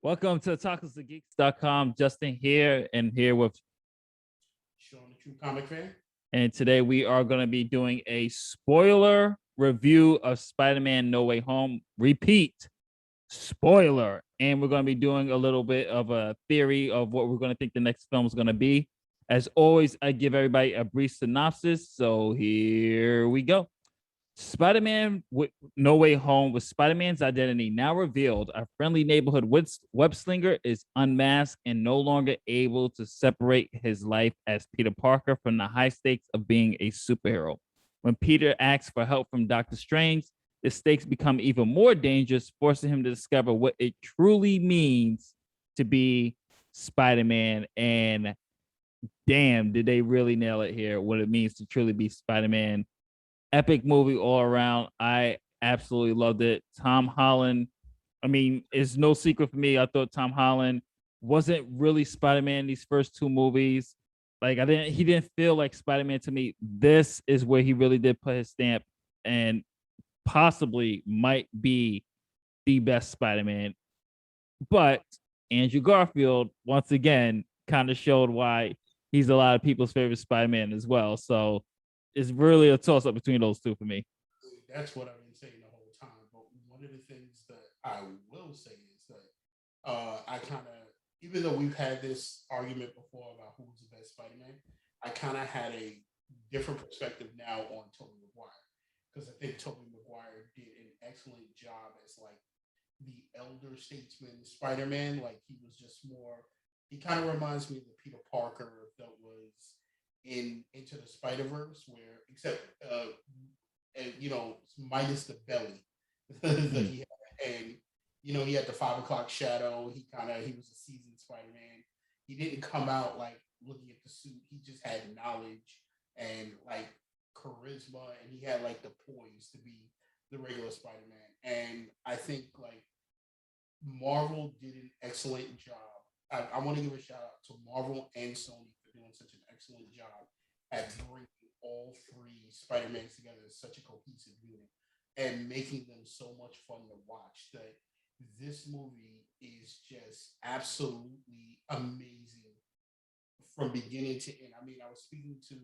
Welcome to talkersthegeeks.com. Justin here and here with, Sean, the true comic fan. and today we are going to be doing a spoiler review of Spider-Man No Way Home. Repeat, spoiler. And we're going to be doing a little bit of a theory of what we're going to think the next film is going to be. As always, I give everybody a brief synopsis. So here we go. Spider-Man No Way Home, with Spider-Man's identity now revealed, a friendly neighborhood web-slinger is unmasked and no longer able to separate his life as Peter Parker from the high stakes of being a superhero. When Peter asks for help from Doctor Strange, the stakes become even more dangerous, forcing him to discover what it truly means to be Spider-Man. And damn, did they really nail it here, what it means to truly be Spider-Man. Epic movie all around. I absolutely loved it. Tom Holland, I mean, it's no secret for me. I thought Tom Holland wasn't really Spider-Man in these first two movies. Like he didn't feel like Spider-Man to me. This is where he really did put his stamp and possibly might be the best Spider-Man. But Andrew Garfield, once again, kind of showed why he's a lot of people's favorite Spider-Man as well. So it's really a toss up between those two for me. That's what I've been saying the whole time. But one of the things that I will say is that I kind of, even though we've had this argument before about who's the best Spider-Man, I kind of had a different perspective now on Tobey Maguire, because I think Tobey Maguire did an excellent job as like the elder statesman Spider-Man. Like he was just more. He kind of reminds me of the Peter Parker that was in Into the Spider Verse, where except and minus the belly that Mm. he had, and he had the 5 o'clock shadow. He was a seasoned Spider Man. He didn't come out like looking at the suit. He just had knowledge and like charisma, and he had like the poise to be the regular Spider Man. And I think like Marvel did an excellent job. I want to give a shout out to Marvel and Sony for doing such an excellent job at bringing all three Spider-Mans together as such a cohesive unit and making them so much fun to watch. That this movie is just absolutely amazing from beginning to end. I mean, I was speaking to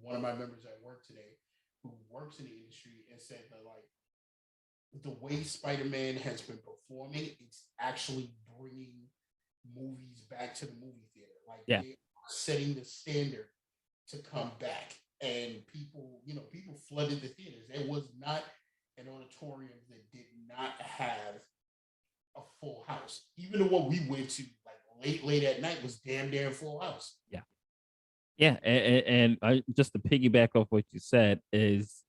one of my members at work today who works in the industry and said that like the way Spider-Man has been performing, it's actually bringing movies back to the movie theater. Like Yeah. they are setting the standard to come back, and people flooded the theaters. There was not an auditorium that did not have a full house. Even the one we went to, like late at night, was damn full house. Yeah. Yeah. And just to piggyback off what you said is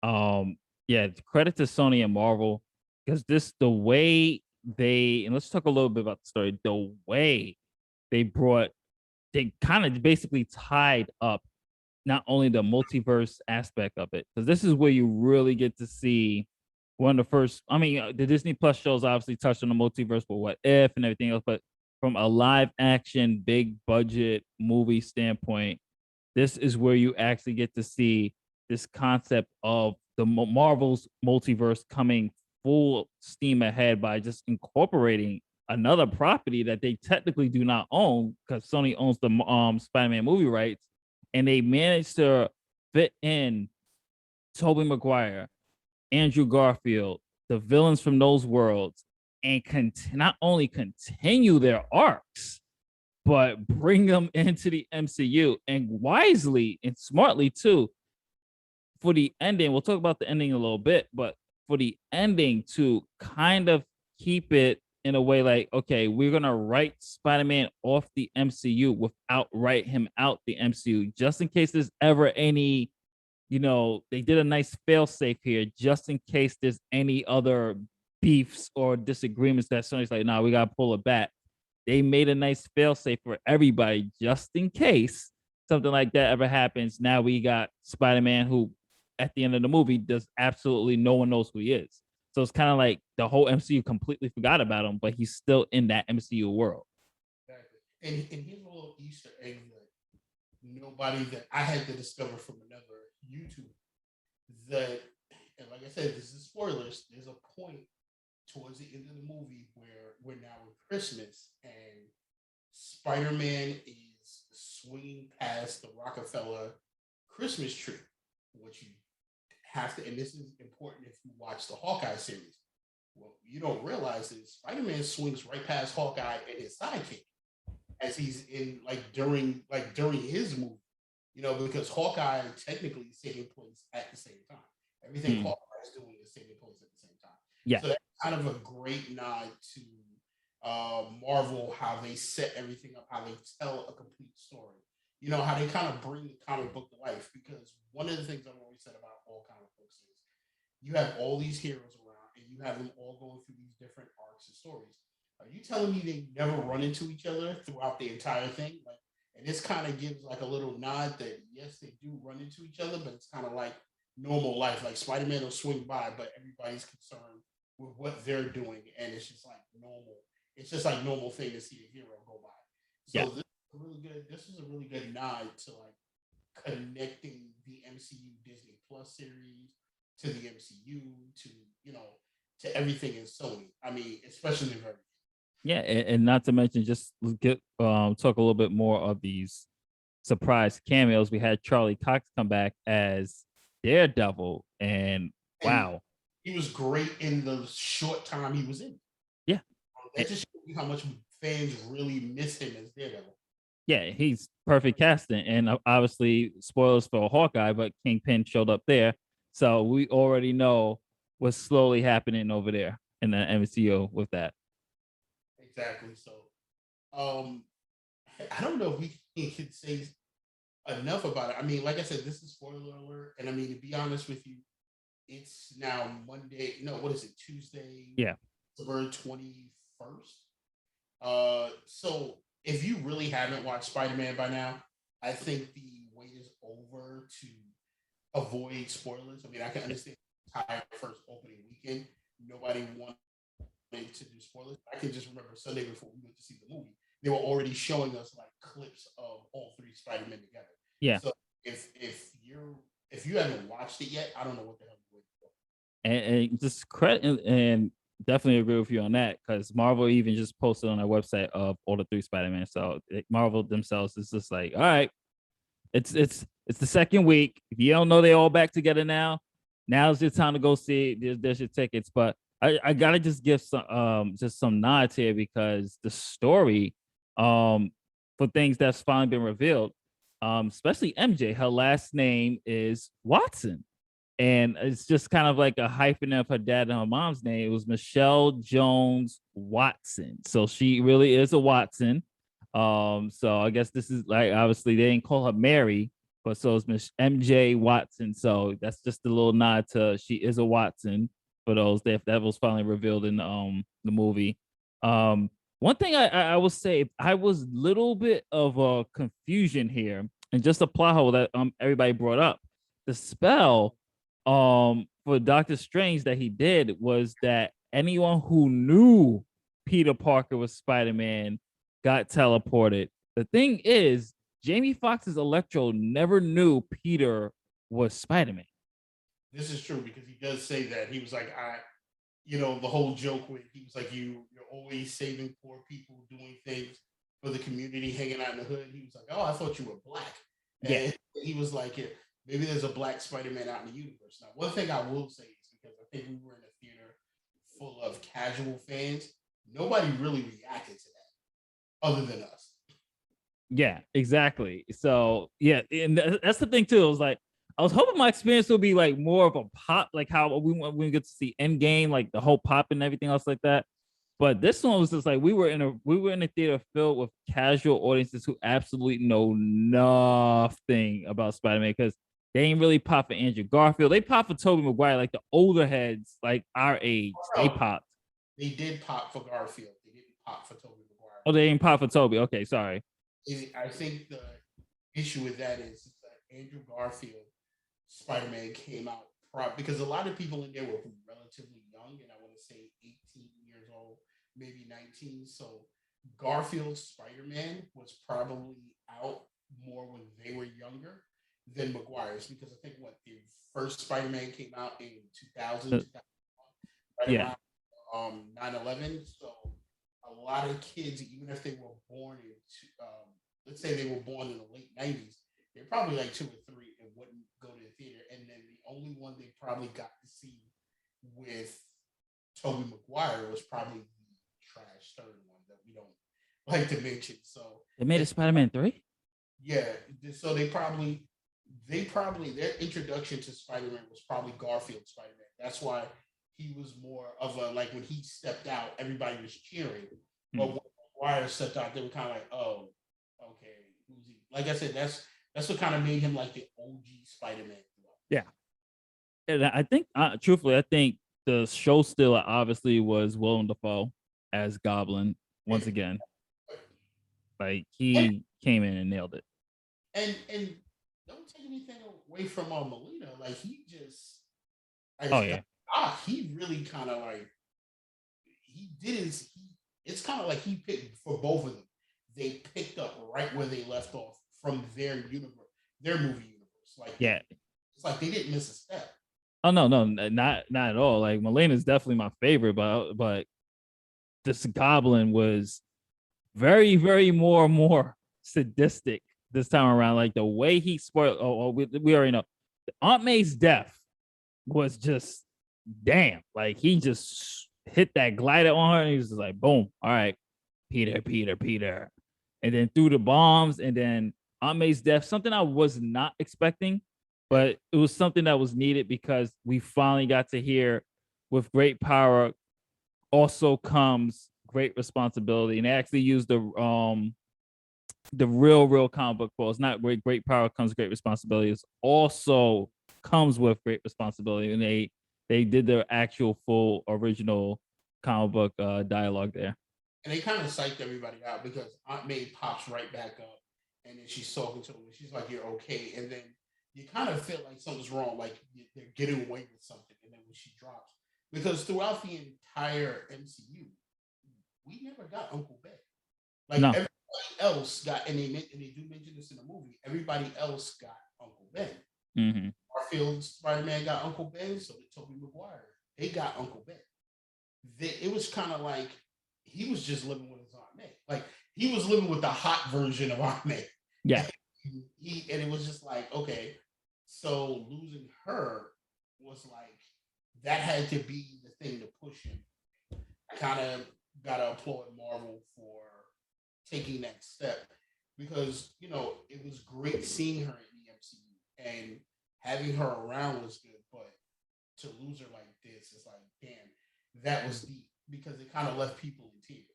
yeah, credit to Sony and Marvel, because the way they, and let's talk a little bit about the story, the way they brought, they kind of basically tied up not only the multiverse aspect of it, because this is where you really get to see one of the first. I mean, the Disney Plus shows obviously touched on the multiverse, but What If and everything else. But from a live action, big budget movie standpoint, this is where you actually get to see this concept of the Marvel's multiverse coming full steam ahead by just incorporating another property that they technically do not own, because Sony owns the Spider-Man movie rights, and they managed to fit in Tobey Maguire, Andrew Garfield, the villains from those worlds, and not only continue their arcs, but bring them into the MCU, and wisely and smartly too, for the ending. We'll talk about the ending a little bit, but for the ending to kind of keep it in a way like, okay, we're gonna write Spider-Man off the MCU without write him out the MCU, just in case there's ever any, they did a nice fail safe here, just in case there's any other beefs or disagreements that Sony's like, nah, we gotta pull it back. They made a nice fail safe for everybody, just in case something like that ever happens. Now we got Spider-Man, who at the end of the movie does absolutely no one knows who he is. So it's kind of like the whole MCU completely forgot about him, but he's still in that MCU world. Exactly. And here's a little Easter egg that nobody that I had to discover from another YouTube that, and like I said, this is spoilers. There's a point towards the end of the movie where we're now in Christmas and Spider-Man is swinging past the Rockefeller Christmas tree, which you have to, and this is important if you watch the Hawkeye series. What you don't realize is Spider-Man swings right past Hawkeye and his sidekick as he's in during his movie, because Hawkeye technically is taking place at the same time. Everything Mm, Hawkeye is doing is taking place at the same time. yeah, So that's kind of a great nod to Marvel, how they set everything up, how they tell a complete story. How they kind of bring the comic book to life. Because one of the things I've always said about all comic books is you have all these heroes around and you have them all going through these different arcs and stories. Are you telling me they never run into each other throughout the entire thing? Like, and this kind of gives like a little nod that yes, they do run into each other, but it's kind of like normal life. Like Spider-Man will swing by, but everybody's concerned with what they're doing, and it's just like normal. It's just like normal thing to see a hero go by. yeah. So this is really good. This is a really good nod to like connecting the MCU Disney Plus series to the MCU to you know to everything in Sony. I mean, especially the very Yeah, and not to mention just get talk a little bit more of these surprise cameos. We had Charlie Cox come back as Daredevil, and and wow, he was great in the short time he was in. yeah, That just shows you how much fans really miss him as Daredevil. yeah, he's perfect casting, and obviously spoilers for Hawkeye, but Kingpin showed up there, so we already know what's slowly happening over there in the MCU with that. Exactly. So, um, I don't know if we can say enough about it. I mean, like I said, this is spoiler alert, and I mean to be honest with you, it's now Monday. No, what is it? Tuesday, Yeah, October 21st. So if you really haven't watched Spider Man by now, I think the wait is over to avoid spoilers. I mean, I can understand the entire first opening weekend. Nobody wanted to do spoilers. I can just remember Sunday before we went to see the movie, they were already showing us like clips of all three Spider Men together. yeah, So if you haven't watched it yet, I don't know what the hell you're waiting for. and just credit and definitely agree with you on that because Marvel even just posted on their website of all the three Spider-Man. So Marvel themselves is just like, all right, it's the second week. If you don't know they all back together now, now's your time to go see. There's your tickets. But I gotta just give some nods here because the story for things that's finally been revealed, especially MJ, her last name is Watson. And it's just kind of like a hyphen of her dad and her mom's name. It was Michelle Jones Watson. So she really is a Watson. So I guess this is like obviously they didn't call her Mary, but so it's Miss MJ Watson. So that's just a little nod to she is a Watson for those that was finally revealed in the movie. Um, one thing I will say, I was a little bit of a confusion here, and just a plot hole that everybody brought up. The spell for Doctor Strange that he did was that anyone who knew Peter Parker was Spider-Man got teleported. The thing is, Jamie Foxx's Electro never knew Peter was Spider-Man. This is true because he does say that he was like, the whole joke with he was like, you're always saving poor people, doing things for the community, hanging out in the hood. He was like, oh, I thought you were black, Yeah. and he was like, yeah, maybe there's a black Spider-Man out in the universe. Now, one thing I will say is because I think we were in a theater full of casual fans, nobody really reacted to that other than us. Yeah, exactly. So yeah, and that's the thing too. It was like I was hoping my experience would be like more of a pop, like how we get to see Endgame, like the whole pop and everything else like that. But this one was just like we were in a theater filled with casual audiences who absolutely know nothing about Spider-Man because they ain't really pop for Andrew Garfield. They pop for Tobey Maguire, like the older heads, like our age. They No, popped. they did pop for Garfield. They didn't pop for Tobey Maguire. Oh, they ain't pop for Toby. Okay, sorry. I think the issue with that is that Andrew Garfield Spider-Man came out because a lot of people in there were relatively young, and I want to say 18 years old, maybe 19. So Garfield's Spider-Man was probably out more when they were younger than Maguire's because I think what the first Spider-Man came out in 2000, Uh, 2001, right yeah, around 9/11. So a lot of kids, even if they were born in, let's say they were born in the late 90s, they're probably like 2 or 3 and wouldn't go to the theater. And then the only one they probably got to see with Tobey Maguire was probably the trash third one that we don't like to mention. So They made a it's Spider-Man 3? yeah. So they probably their introduction to Spider-Man was probably Garfield Spider-Man. That's why he was more of a like when he stepped out, everybody was cheering. But Hmm. when Maguire stepped out, they were kind of like, oh, okay, who's he? Like I said, that's what kind of made him like the OG Spider-Man. Yeah. And I think, truthfully, I think the show still obviously was Willem Dafoe as Goblin once again. Like And he came in and nailed it. and don't take anything away from Molina. Like he just Oh like yeah, he really kind of like he did his he it's kind of like he picked for both of them. They picked up right where they left off from their universe, their movie universe. Like yeah. it's like they didn't miss a step. Oh no, no, not at all. Like Mulaney is definitely my favorite, but this Goblin was very more sadistic this time around. Like the way he spoiled. Oh, we already know. Aunt May's death was just damn. Like he just hit that glider on her, and he was just like, boom. All right, Peter, and then threw the bombs, and then Aunt May's death. Something I was not expecting, but it was something that was needed because we finally got to hear, with great power also comes great responsibility, and they actually used the real comic book quote. It's not great power comes great responsibility. It's also comes with great responsibility, and they did their actual full original comic book dialogue there. And they kind of psyched everybody out because Aunt May pops right back up, and then she's talking to him, and she's like, "You're okay," and then you kind of feel like something's wrong, like they're getting away with something, and then when she drops, because throughout the entire MCU, we never got Uncle Ben. Like No. everybody else got, and they do mention this in the movie. Everybody else got Uncle Ben. Mm-hmm. Garfield Spider Man got Uncle Ben, so did Tobey Maguire. They got Uncle Ben. It was kind of like he was just living with his Aunt May. Like he was living with the hot version of Aunt May. Yeah. And it was just like, okay, so losing her was like that had to be the thing to push him. I kind of gotta applaud Marvel for taking that step because it was great seeing her in the MCU and having her around was good, but to lose her like this is like, damn, that was deep because it kind of left people in tears.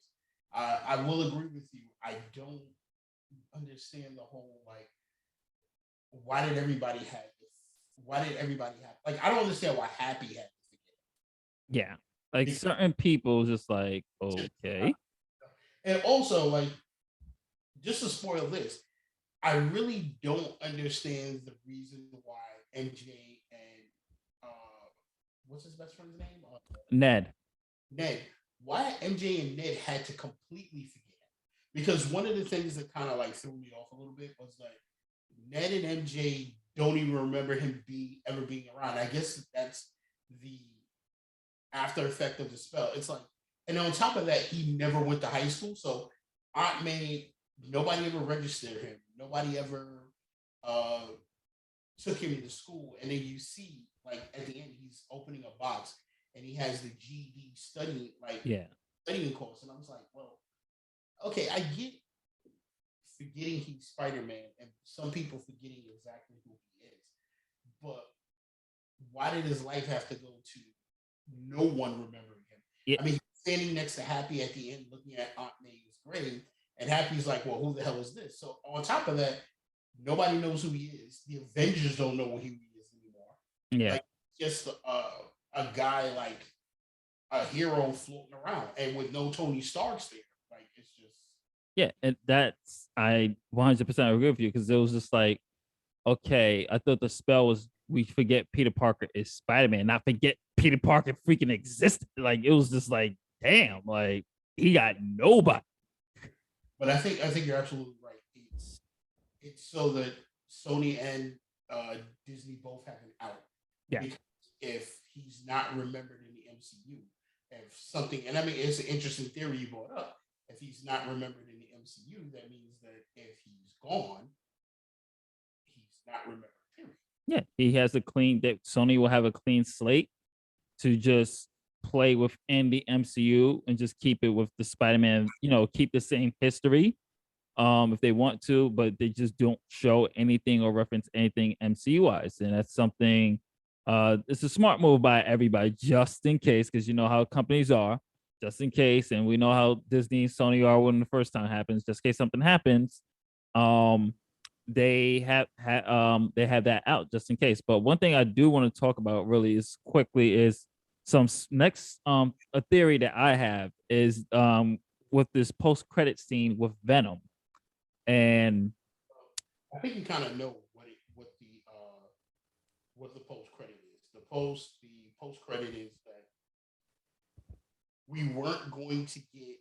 I will agree with you. I don't understand the whole like, why did everybody have this? Why did everybody have like? I don't understand why Happy had to Yeah. Like forget certain people just like, okay. and also like just to spoil this, I really don't understand the reason why MJ and what's his best friend's name? Ned. Ned. Why MJ and Ned had to completely forget. Because one of the things that kind of like threw me off a little bit was like Ned and MJ don't even remember him ever being around. I guess that's the after effect of the spell. It's like, and on top of that, he never went to high school. So Aunt May, nobody ever registered him. Nobody ever uh, took him to school. And then you see, like at the end, he's opening a box and he has the GD Yeah. studying course. And I was like, well, okay, I get forgetting he's Spider Man and some people forgetting exactly who he is, but why did his life have to go to no one remembering him? Yeah. I mean, he's standing next to Happy at the end, looking at Aunt May's grave, and Happy's like, "Well, who the hell is this?" So on top of that, nobody knows who he is. The Avengers don't know who he is anymore. Yeah. Like, just a guy like a hero floating around, and with no Tony Starks there, like it's just Yeah. And that's I 100% agree with you because it was just like, okay, I thought the spell was we forget Peter Parker is Spider-Man, not forget Peter Parker freaking existed. Like it was just like, damn, like he got nobody. but I think you're absolutely right. It's so that Sony and uh, Disney both have an out Yeah. because if he's not remembered in the MCU, if something, and I mean, it's an interesting theory you brought up. If he's not remembered in the MCU, that means that if he's gone, he's not remembered. Period. Yeah, he has a clean that Sony will have a clean slate to just play within the MCU and just keep it with the Spider-Man, keep the same history if they want to, but they just don't show anything or reference anything MCU wise. And that's something it's a smart move by everybody, just in case, because you know how companies are, just in case, and we know how Disney and Sony are when the first time happens, just in case something happens. Um they have that out just in case. But one thing I do want to talk about really is quickly is next a theory that I have is with this post credit scene with Venom. And I think you kind of know what the post credit is. The post credit is that we weren't going to get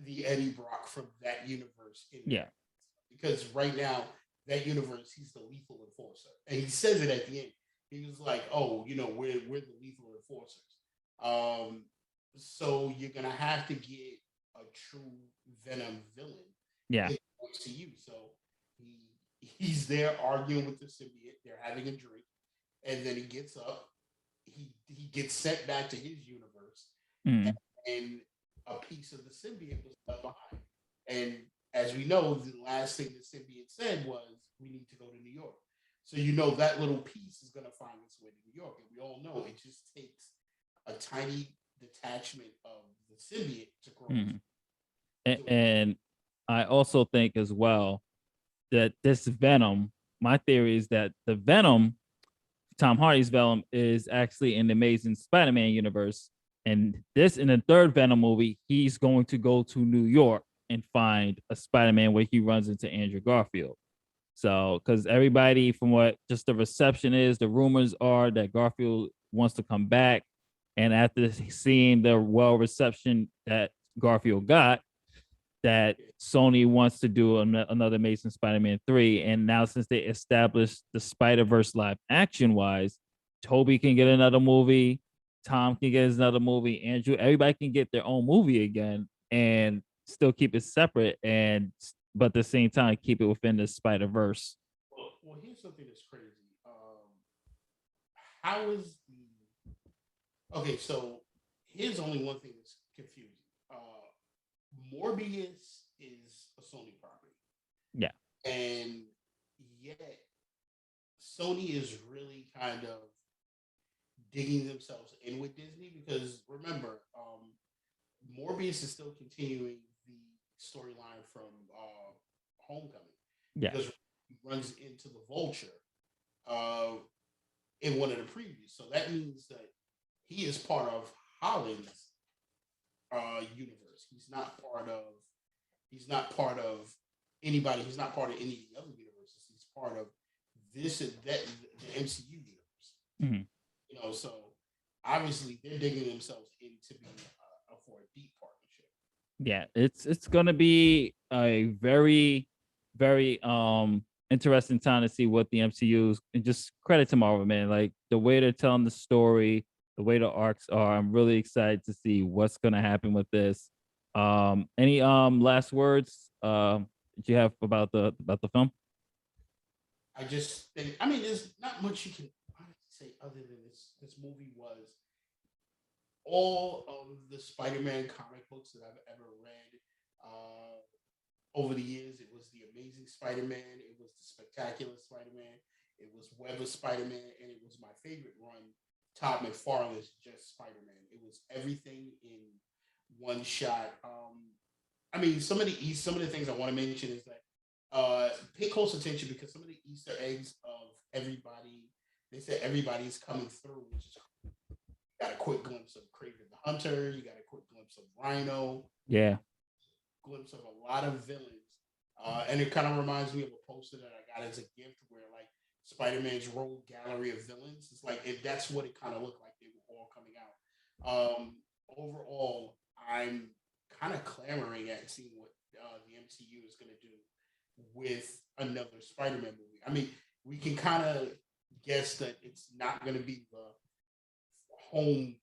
the Eddie Brock from that universe in yeah, there because right now that universe he's the lethal enforcer, and he says it at the end. He was like, "Oh, we're the lethal enforcers." Um, so you're gonna have to get a true Venom villain yeah, in MCU. So he's there arguing with the symbiote. They're having a drink, and then he gets up. He gets sent back to his universe, mm, and a piece of the symbiote was left behind. And as we know, the last thing the symbiote said was, "We need to go to New York." So that little piece is going to find its way to New York, and we all know it just takes a tiny detachment of the symbiote to grow. mm. And I also think as well that this Venom, my theory is that the Venom, Tom Hardy's Venom, is actually in the Amazing Spider-Man universe. And this in the third Venom movie, he's going to go to New York and find a Spider-Man where he runs into Andrew Garfield. So, because everybody, from what just the reception is, the rumors are that Garfield wants to come back. And after seeing the well reception that Garfield got, that Sony wants to do another Amazing Spider-Man 3. And now, since they established the Spider-Verse live action wise, Toby can get another movie, Tom can get another movie, Andrew, everybody can get their own movie again and still keep it separate, and but at the same time keep it within the Spider-Verse. Well, here's something that's crazy. How is the okay? So here's only one thing that's confusing. Morbius is a Sony property, Yeah. and yet Sony is really kind of digging themselves in with Disney because remember, Morbius is still continuing the storyline from Homecoming Yeah. because he runs into the Vulture uh, in one of the previews. So that means that he is part of Holland's universe. He's not part of. He's not part of anybody. He's not part of any of the other universes. He's part of this and that, the MCU universe. Mhm. So obviously they're digging themselves into being for a deep partnership. Yeah, it's gonna be a very, very interesting time to see what the MCU's, and just credit to Marvel, man. Like the way they're telling the story, the way the arcs are, I'm really excited to see what's gonna happen with this. Any last words that you have about the film? I just think, I mean, there's not much you can say other than this movie was all of the Spider-Man comic books that I've ever read over the years. It was the Amazing Spider-Man, it was the Spectacular Spider-Man, it was Web of Spider-Man, and it was my favorite run, Todd McFarlane's Just Spider-Man. It was everything in one shot. I mean, some of the things I want to mention is that pay close attention because some of the Easter eggs of everybody, they said everybody's coming through, which is got a quick glimpse of Craven the Hunter. You got a quick glimpse of Rhino. Yeah. Glimpse of a lot of villains. And it kind of reminds me of a poster that I got as a gift where like Spider-Man's rogue gallery of villains. It's like that's what it kind of looked like they were all coming out. Overall, I'm kind of clamoring at seeing what the MCU is going to do with another Spider-Man movie. I mean, we can kind of guess that it's not going to be the home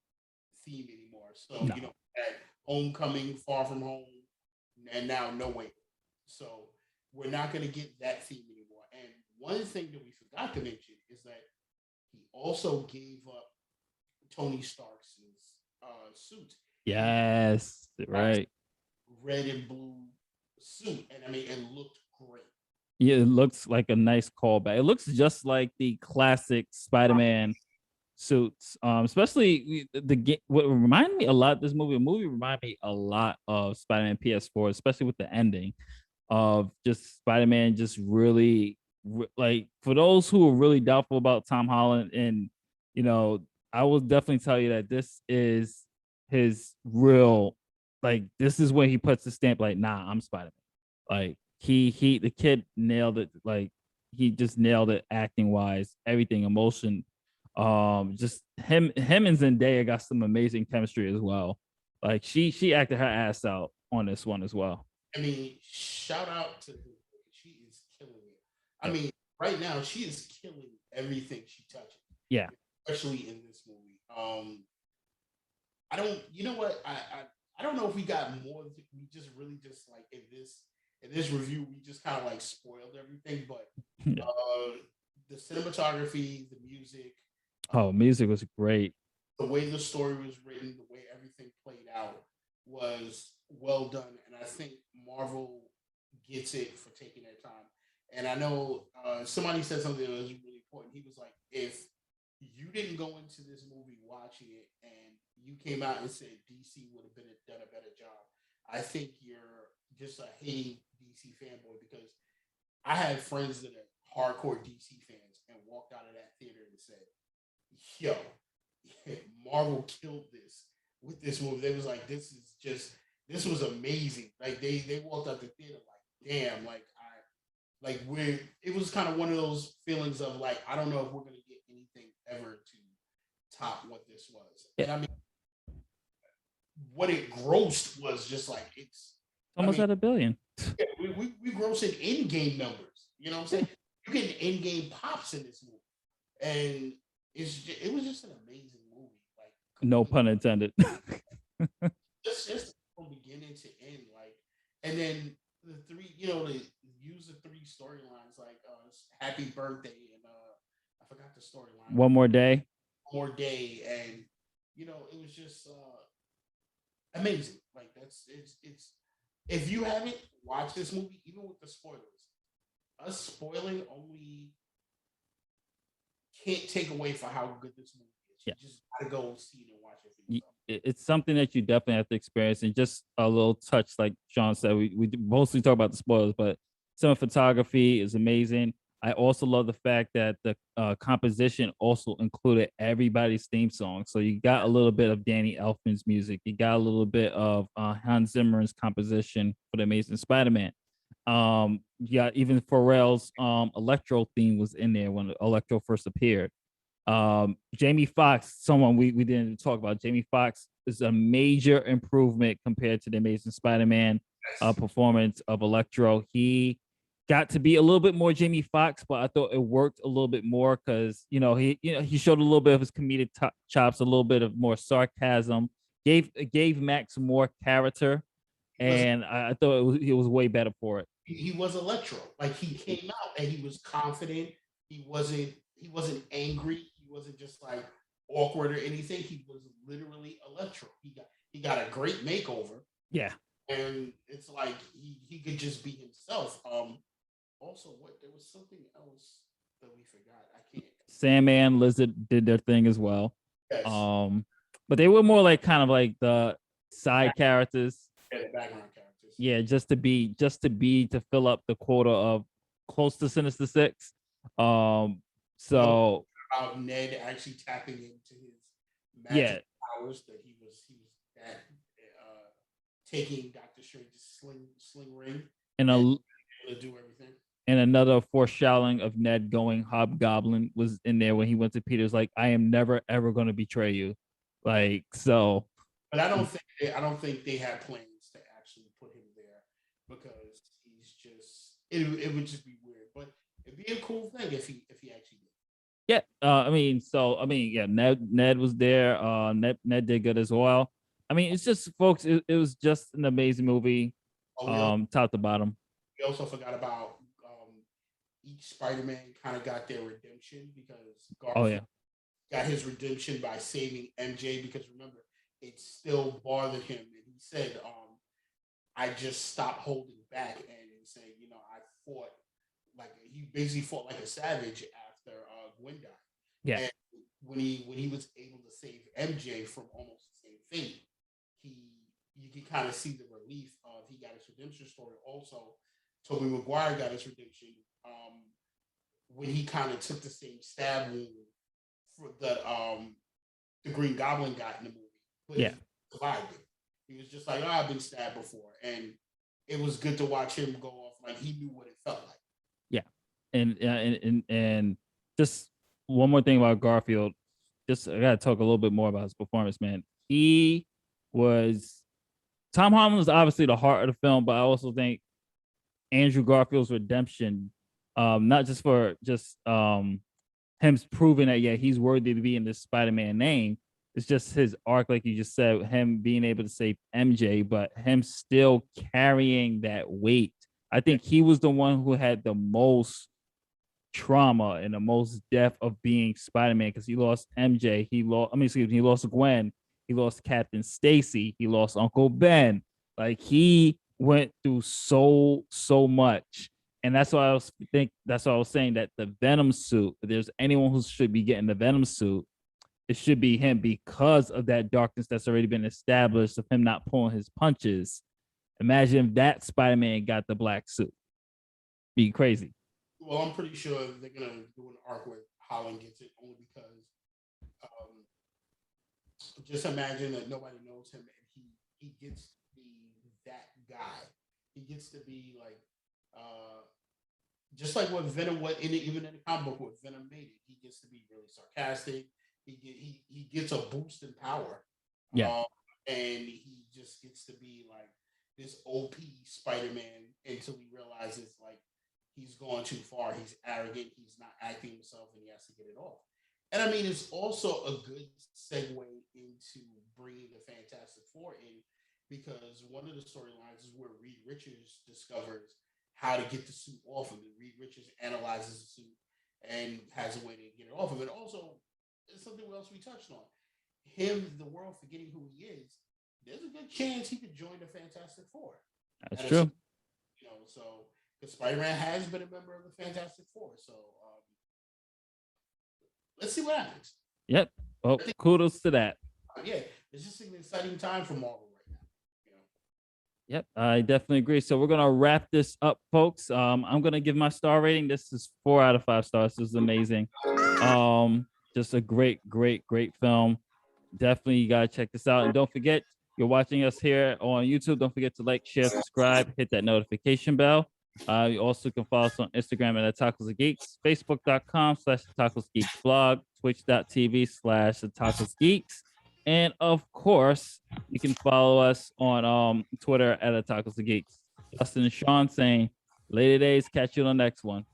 theme anymore. So No. at Homecoming, Far From Home, and now No Way. So we're not going to get that theme anymore. And one thing that we forgot to mention is that he also gave up Tony Stark's suit. He Yes, got right. red and blue suit, and I mean, it looked great. Yeah, it looks like a nice callback. It looks just like the classic Spider-Man suits. Especially the game. What reminded me a lot of this movie. The movie reminded me a lot of Spider-Man PS4, especially with the ending of just Spider-Man just really like for those who are really doubtful about Tom Holland and you know, I will definitely tell you that this is his real like this is when he puts the stamp like nah, I'm Spider-Man. Like he the kid nailed it like he just nailed it acting wise, everything emotion. Just him and Zendaya got some amazing chemistry as well. Like she acted her ass out on this one as well. I mean, shout out to her. She is killing it. I Yep. mean, right now she is killing everything she touches, Yeah. especially in this movie. I don't. You know what? I don't know if we got more. We just really just like in this review we just kind of like spoiled everything, but Yeah. uh the cinematography, the music, uh, Oh, music was great. the way the story was written, the way everything played out was well done, and I think Marvel gets it for taking their time. And I know somebody said something that was really important. He was like, "If you didn't go into this movie watching it, and you came out and said DC would have done a better job, I think you're just a hating DC fanboy because I had friends that are hardcore DC fans and walked out of that theater and said, yo, Marvel killed this with this movie. They was like, this was amazing. Like they walked out the theater like, damn, like I like we it was kind of one of those feelings of like, I don't know if we're gonna get anything ever to top what this was. Yeah, And I mean what it grossed was just like I almost mean, at a billion. yeah, we grossing in game numbers. You know what I'm Yeah. saying? You're getting in game pops in this movie. And it was just an amazing movie, like No complete pun intended. just from beginning to end, like, and then the three, they use the three storylines, like Happy Birthday and I forgot the storyline, One more day. More Day, and it was just amazing. Like it's if you haven't watched this movie, even with the spoilers, us spoiling only can't take away for how good this movie is. You Yeah. just gotta go see it and watch it for yourself. It's something that you definitely have to experience. And just a little touch, like Sean said, we mostly talk about the spoilers, but some photography is amazing. I also love the fact that the composition also included everybody's theme song. So you got a little bit of Danny Elfman's music. You got a little bit of Hans Zimmer's composition for the Amazing Spider-Man. Yeah, even Pharrell's electro theme was in there when electro first appeared. Jamie Foxx, someone we didn't talk about. Jamie Foxx is a major improvement compared to the Amazing Spider-Man Yes. performance of Electro. He got to be a little bit more Jamie Foxx, but I thought it worked a little bit more because he showed a little bit of his comedic chops, a little bit of more sarcasm, gave Max more character, He was and I thought it was way better for it. he was Electro. Like he came out and he was confident. He wasn't angry. He wasn't just like awkward or anything. He was literally Electro. He got a great makeover, Yeah. and it's like he could just be himself. Also, what there was something else that we forgot. I can't. Sandman, Lizard did their thing as well. Yes, Um, but they were more like kind of like the side characters. yeah, the background characters. Yeah, to fill up the quota of close to Sinister Six. Um, No, so about Ned actually tapping into his yeah, magic powers that he was that taking Doctor Strange's sling ring and and a able to do everything. and another foreshadowing of Ned going Hobgoblin was in there when he went to Peter's like, I am never ever going to betray you. Yeah, Like so, but I don't think they had plans to actually put him there because he's just it would just be weird. But it'd be a cool thing if he actually did. Yeah, yeah, Ned was there. Ned did good as well. I mean, it's just folks, it was just an amazing movie, Oh, top to bottom. we also forgot about each Spider-Man kind of got their redemption because Oh yeah, Garfield got his redemption by saving MJ because remember it still bothered him and he said, I just stopped holding back and saying, I fought like he basically fought like a savage after Gwen died. yeah, And when he was able to save MJ from almost the same fate, he you can kind of see the relief of he got his redemption story. Also, Tobey Maguire got his redemption when he kind of took the same stab wound for the Green Goblin got in the movie, but yeah, he survived it. He was just like, oh, I've been stabbed before, and it was good to watch him go off like he knew what it felt like. yeah. And just one more thing about Garfield. Just I gotta talk a little bit more about his performance, man. He was Tom Holland was obviously the heart of the film, but I also think Andrew Garfield's redemption, not just for just him proving that yeah he's worthy to be in this Spider-Man name. It's just his arc, like you just said, him being able to save MJ, but him still carrying that weight. I think he was the one who had the most trauma and the most depth of being Spider-Man because he lost MJ, he lost Gwen, he lost Captain Stacy, he lost Uncle Ben. Like he went through so much. And that's why I was saying that the Venom suit, if there's anyone who should be getting the Venom suit, it should be him because of that darkness that's already been established of him not pulling his punches. Imagine if that Spider-Man got the black suit. Be crazy. Well, I'm pretty sure they're gonna do an arc where Holland gets it only because um, just imagine that nobody knows him and he gets to be that guy. He gets to be like just like what Venom what in it, even in the comic book what Venom made it. He gets to be really sarcastic. He gets a boost in power, Yeah. and he just gets to be like this OP Spider Man until he realizes like he's gone too far. He's arrogant. He's not acting himself, and he has to get it off. And I mean, it's also a good segue into bringing the Fantastic Four in because one of the storylines is where Reed Richards discovers how to get the suit off of it. Reed Richards analyzes the suit and has a way to get it off of it. Also, it's something else we touched on. Him, the world forgetting who he is, there's a good chance he could join the Fantastic Four. That's true. So because Spider-Man has been a member of the Fantastic Four, so let's see what happens. Yep. Well, kudos to that. Yeah, it's just an exciting time for Marvel right now. Yep, I definitely agree. So we're gonna wrap this up, folks. I'm gonna give my star rating. This is 4 out of 5 stars. This is amazing. Just a great film. Definitely, you gotta check this out. And don't forget, you're watching us here on YouTube. Don't forget to like, share, subscribe, hit that notification bell. You also can follow us on Instagram at Tacos of Geeks, Facebook.com/Tacos Geeks blog, Twitch.tv/Tacos Geeks. And of course, you can follow us on Twitter at Tacos of Geeks. Justin and Sean saying, later days, catch you on the next one.